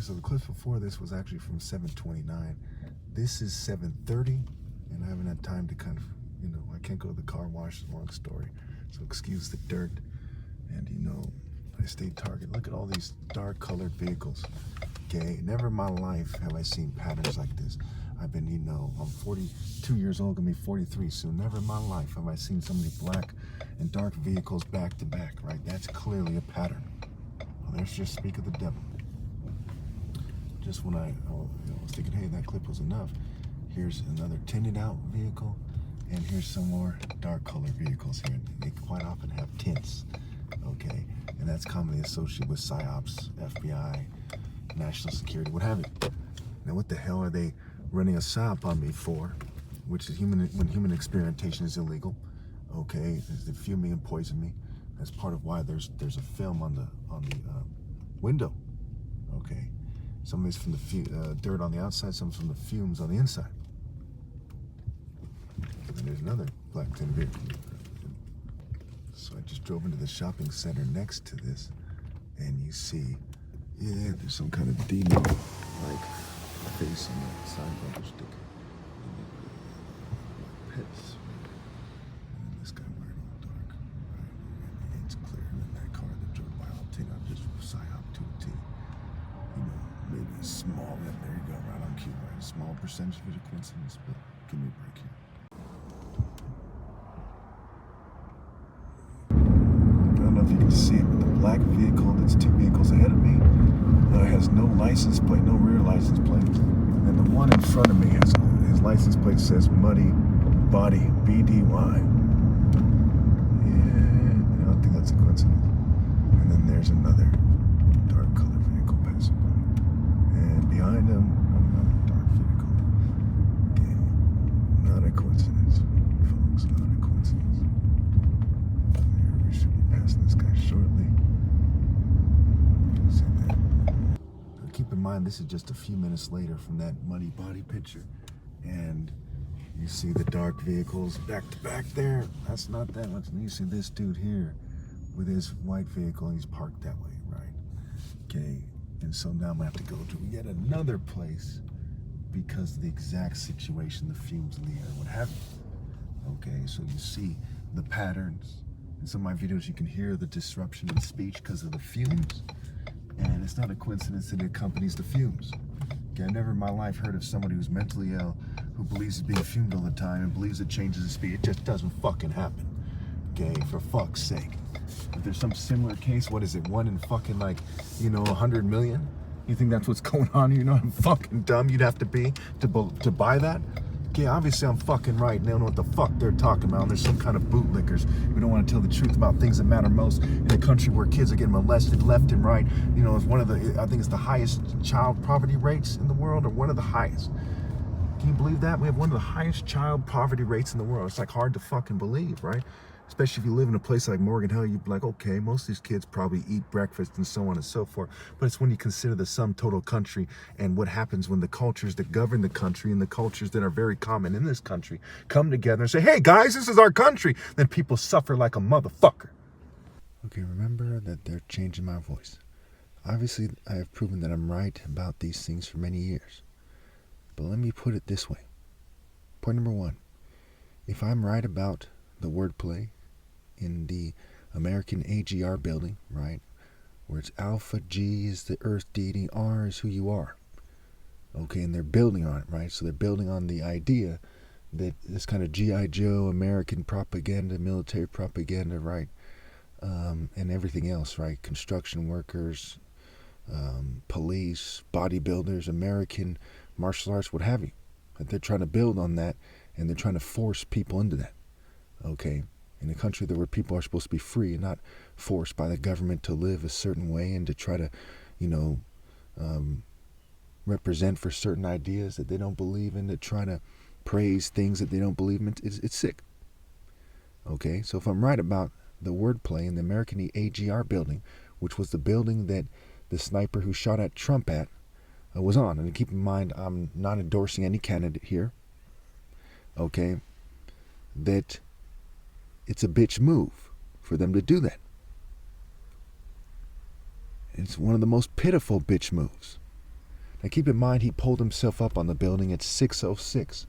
so the clip before this was actually from 7:29. This is 7:30, and I haven't had time to kind of, I can't go to the car wash, it's a long story. So excuse the dirt. And I stayed targeted. Look at all these dark colored vehicles. Okay, never in my life have I seen patterns like this. I've been, I'm 42 years old, gonna be 43 soon. Never in my life have I seen so many black and dark vehicles back to back, right? That's clearly a pattern. Well, there's just speak of the devil. Just when I was thinking, hey, that clip was enough, here's another tinted out vehicle, and here's some more dark colored vehicles here. They quite often have tints, okay? And that's commonly associated with PSYOPs, FBI, national security, what have you. Now, what the hell are they running a PSYOP on me for? Which is when human experimentation is illegal, okay? They fume me and poison me. That's part of why there's a film on the window, okay? Some is from the dirt on the outside, some from the fumes on the inside. And there's another black tin vehicle. So I just drove into the shopping center next to this, and you see, there's some kind of demon like face on the side bumper sticker. Pits. And then this guy wearing all dark, right? And it's clear. And then that car that drove by, I'll take out just PSYOP to a T. Maybe a small, there you go, right on cue, right? A small percentage of it a coincidence, but give me a break here. I don't know if you can see it, but the black vehicle that's two vehicles ahead of me has no license plate, no rear license plate. And the one in front of me his license plate says Muddy Body, BDY. Yeah, I don't think that's a coincidence. And then there's another dark colored vehicle passing by. And behind him, another dark vehicle. Okay, not a coincidence, folks, not a coincidence. There, we should be passing this guy shortly. See that? Now, keep in mind, this is just a few minutes later from that muddy body picture. And you see the dark vehicles back to back there. That's not that much. And you see this dude here with his white vehicle, and he's parked that way, right? Okay, and so now I'm gonna have to go to yet another place because of the exact situation, the fumes in the air, what have you. Okay, so you see the patterns. In some of my videos, you can hear the disruption in speech because of the fumes, and it's not a coincidence that it accompanies the fumes. Okay, I never in my life heard of somebody who's mentally ill who believes he's being fumed all the time and believes it changes his speech. It just doesn't fucking happen. Okay, for fuck's sake. If there's some similar case, what is it, 1 in fucking 100 million? You think that's what's going on? You know how fucking dumb you'd have to be to buy that? Okay, obviously I'm fucking right, and they don't know what the fuck they're talking about. There's some kind of bootlickers who don't want to tell the truth about things that matter most in a country where kids are getting molested left and right. It's one of the, I think it's the highest child poverty rates in the world, or one of the highest. Can you believe that? We have one of the highest child poverty rates in the world. It's like hard to fucking believe, right? Especially if you live in a place like Morgan Hill, you'd be like, okay, most of these kids probably eat breakfast and so on and so forth. But it's when you consider the sum total country and what happens when the cultures that govern the country and the cultures that are very common in this country come together and say, hey guys, this is our country, then people suffer like a motherfucker. Okay, remember that they're changing my voice. Obviously, I have proven that I'm right about these things for many years. But let me put it this way. Point number 1, if I'm right about the wordplay in the American AGR building, right, where it's Alpha, G is the Earth deity, R is who you are, okay, and they're building on it, right? So they're building on the idea that this kind of G.I. Joe American propaganda, military propaganda, right, and everything else, right, construction workers, police, bodybuilders, American martial arts, what have you, that they're trying to build on that, and they're trying to force people into that. Okay, in a country where people are supposed to be free and not forced by the government to live a certain way and to try to, represent for certain ideas that they don't believe in, to try to praise things that they don't believe in, it's sick. Okay, so if I'm right about the wordplay in the American AGR building, which was the building that the sniper who shot at Trump was on, and keep in mind, I'm not endorsing any candidate here, okay, that it's a bitch move for them to do that. It's one of the most pitiful bitch moves. And keep in mind, he pulled himself up on the building at 606,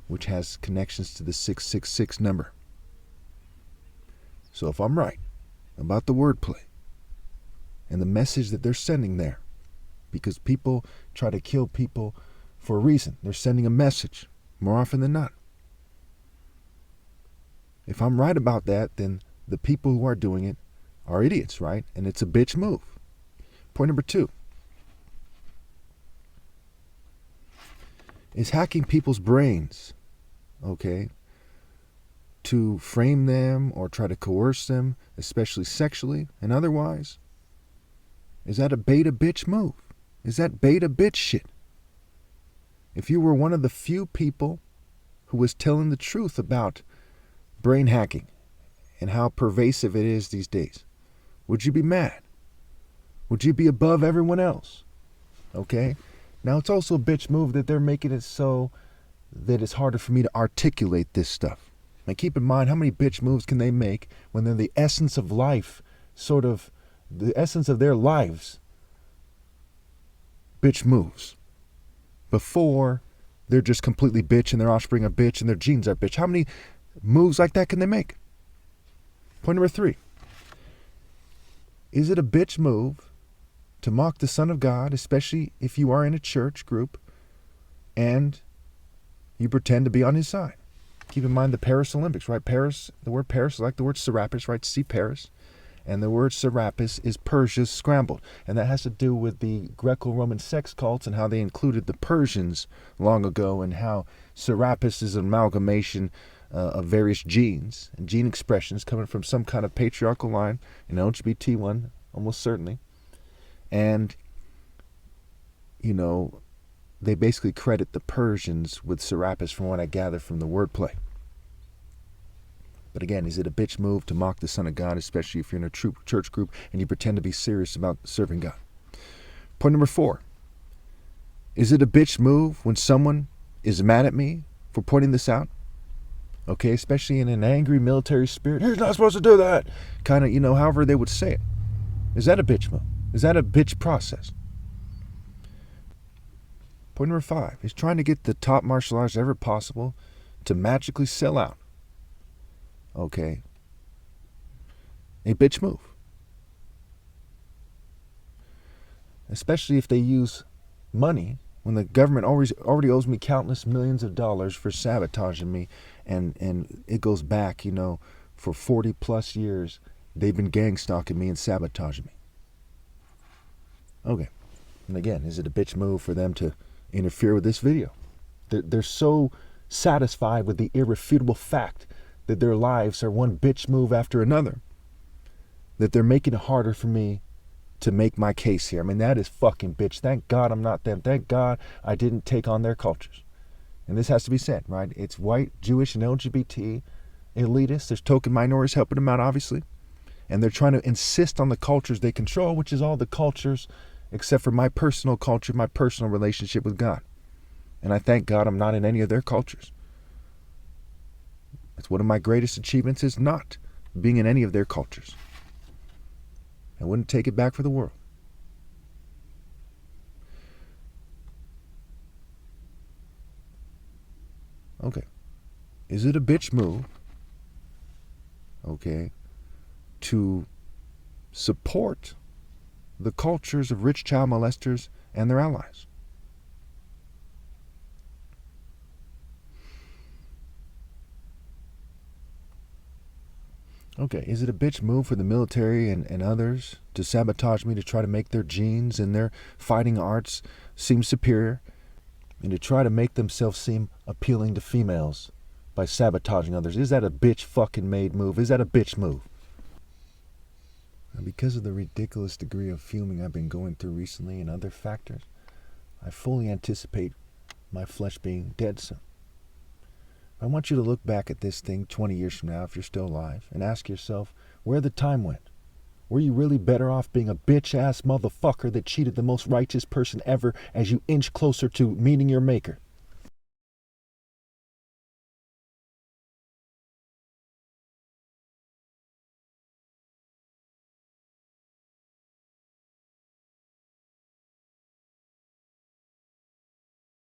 which has connections to the 666 number. So if I'm right about the wordplay and the message that they're sending there, because people try to kill people for a reason. They're sending a message more often than not. If I'm right about that, then the people who are doing it are idiots, right? And it's a bitch move. Point number 2 is hacking people's brains, okay, to frame them or try to coerce them, especially sexually and otherwise. Is that a beta bitch move? Is that beta bitch shit? If you were one of the few people who was telling the truth about brain hacking and how pervasive it is these days, would you be mad? Would you be above everyone else? Okay? Now, it's also a bitch move that they're making it so that it's harder for me to articulate this stuff. And keep in mind, how many bitch moves can they make when they're the essence of life, sort of the essence of their lives, bitch moves. Before, they're just completely bitch and their offspring are bitch and their genes are bitch. How many moves like that can they make? Point number 3. Is it a bitch move to mock the Son of God, especially if you are in a church group and you pretend to be on his side? Keep in mind the Paris Olympics, right? Paris, the word Paris is like the word Serapis, right? See Paris. And the word Serapis is Persia's scrambled. And that has to do with the Greco-Roman sex cults and how they included the Persians long ago, and how Serapis is an amalgamation of various genes and gene expressions coming from some kind of patriarchal line, an LGBT one, almost certainly. And, you know, they basically credit the Persians with Serapis from what I gather from the wordplay. But again, is it a bitch move to mock the Son of God, especially if you're in a true church group and you pretend to be serious about serving God? Point number 4. Is it a bitch move when someone is mad at me for pointing this out? Okay, especially in an angry military spirit. You're not supposed to do that. Kind of, you know, however they would say it. Is that a bitch move? Is that a bitch process? Point number 5 is trying to get the top martial arts ever possible to magically sell out. Okay. A bitch move. Especially if they use money when the government already owes me countless millions of dollars for sabotaging me, and it goes back, you know, for 40 plus years they've been gangstalking me and sabotaging me. Okay. And again, is it a bitch move for them to interfere with this video? They're so satisfied with the irrefutable fact that their lives are one bitch move after another that they're making it harder for me to make my case here. I mean, that is fucking bitch. Thank God I'm not them. Thank God I didn't take on their cultures. And this has to be said, right? It's white, Jewish, and LGBT elitists. There's token minorities helping them out, obviously. And they're trying to insist on the cultures they control, which is all the cultures except for my personal culture, my personal relationship with God. And I thank God I'm not in any of their cultures. It's one of my greatest achievements is not being in any of their cultures. I wouldn't take it back for the world. Okay. Is it a bitch move, okay, to support the cultures of rich child molesters and their allies? Okay, is it a bitch move for the military and others to sabotage me, to try to make their genes and their fighting arts seem superior, and to try to make themselves seem appealing to females by sabotaging others? Is that a bitch fucking made move? Is that a bitch move? Now, because of the ridiculous degree of fuming I've been going through recently and other factors, I fully anticipate my flesh being dead soon. I want you to look back at this thing 20 years from now, if you're still alive, and ask yourself where the time went. Were you really better off being a bitch-ass motherfucker that cheated the most righteous person ever as you inch closer to meeting your maker?